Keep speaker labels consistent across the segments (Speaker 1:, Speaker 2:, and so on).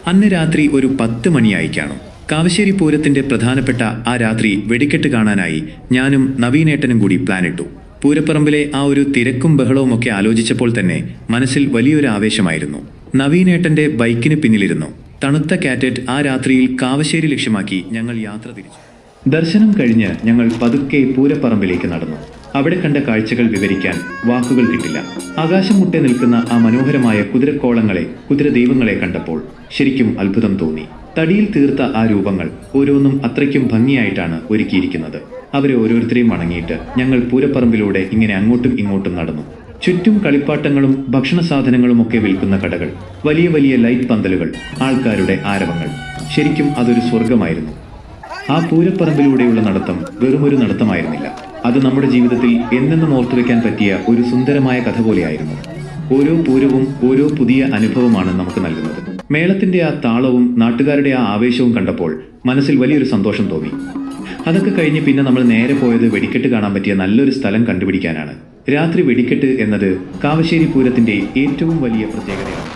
Speaker 1: അന്ന് രാത്രി ഒരു 10 മണിയായി കാണും. കാവശ്ശേരി പൂരത്തിന്റെ പ്രധാനപ്പെട്ട ആ രാത്രി വെടിക്കെട്ട് കാണാനായി ഞാനും നവീനേട്ടനും കൂടി പ്ലാനിട്ടു. പൂരപ്പറമ്പിലെ ആ ഒരു തിരക്കും ബഹളവും ഒക്കെ ആലോചിച്ചപ്പോൾ തന്നെ മനസ്സിൽ വലിയൊരു ആവേശമായിരുന്നു. നവീനേട്ടന്റെ ബൈക്കിന് പിന്നിലിരുന്നു. തണുത്ത കാറ്ററ്റ് ആ രാത്രിയിൽ കാവശ്ശേരി ലക്ഷ്യമാക്കി ഞങ്ങൾ യാത്ര തിരിച്ചു. ദർശനം കഴിഞ്ഞ് ഞങ്ങൾ പതുക്കെ പൂരപ്പറമ്പിലേക്ക് നടന്നു. അവിടെ കണ്ട കാഴ്ചകൾ വിവരിക്കാൻ വാക്കുകൾ കിട്ടില്ല. ആകാശം മുട്ടെ നിൽക്കുന്ന ആ മനോഹരമായ കുതിരക്കോളങ്ങളെ, കുതിരദൈവങ്ങളെ കണ്ടപ്പോൾ ശരിക്കും അത്ഭുതം തോന്നി. തടിയിൽ തീർത്ത ആ രൂപങ്ങൾ ഓരോന്നും അത്രയ്ക്കും ഭംഗിയായിട്ടാണ് ഒരുക്കിയിരിക്കുന്നത്. അവരെ ഓരോരുത്തരെയും വണങ്ങിയിട്ട് ഞങ്ങൾ പൂരപ്പറമ്പിലൂടെ ഇങ്ങനെ അങ്ങോട്ടും ഇങ്ങോട്ടും നടന്നു. ചുറ്റും കളിപ്പാട്ടങ്ങളും ഭക്ഷണ സാധനങ്ങളും ഒക്കെ വിൽക്കുന്ന കടകൾ, വലിയ വലിയ ലൈറ്റ് പന്തലുകൾ, ആൾക്കാരുടെ ആരവങ്ങൾ. ശരിക്കും അതൊരു സ്വർഗമായിരുന്നു. ആ പൂരപ്പറമ്പിലൂടെയുള്ള നടത്തം വെറുമൊരു നടത്തമായിരുന്നില്ല. അത് നമ്മുടെ ജീവിതത്തിൽ എന്നെന്നും ഓർത്തുവെക്കാൻ പറ്റിയ ഒരു സുന്ദരമായ കഥ പോലെയായിരുന്നു. ഓരോ പൂരവും ഓരോ പുതിയ അനുഭവമാണ് നമുക്ക് നൽകുന്നത്. മേളത്തിന്റെ ആ താളവും നാട്ടുകാരുടെ ആ ആവേശവും കണ്ടപ്പോൾ മനസ്സിൽ വലിയൊരു സന്തോഷം തോന്നി. അതൊക്കെ കഴിഞ്ഞ് പിന്നെ നമ്മൾ നേരെ പോയത് വെടിക്കെട്ട് കാണാൻ പറ്റിയ നല്ലൊരു സ്ഥലം കണ്ടുപിടിക്കാനാണ്. രാത്രി വെടിക്കെട്ട് എന്നത് കാവശ്ശേരി പൂരത്തിന്റെ ഏറ്റവും വലിയ പ്രത്യേകതയാണ്.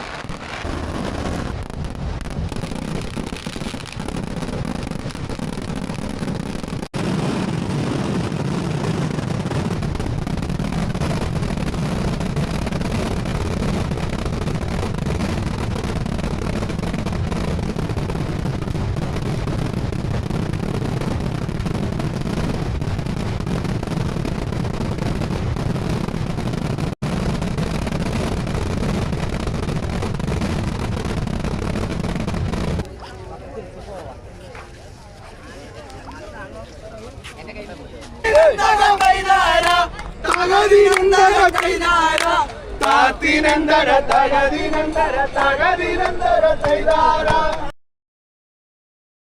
Speaker 2: തകതിനന്തര തകതിനന്തര തകതിനന്തര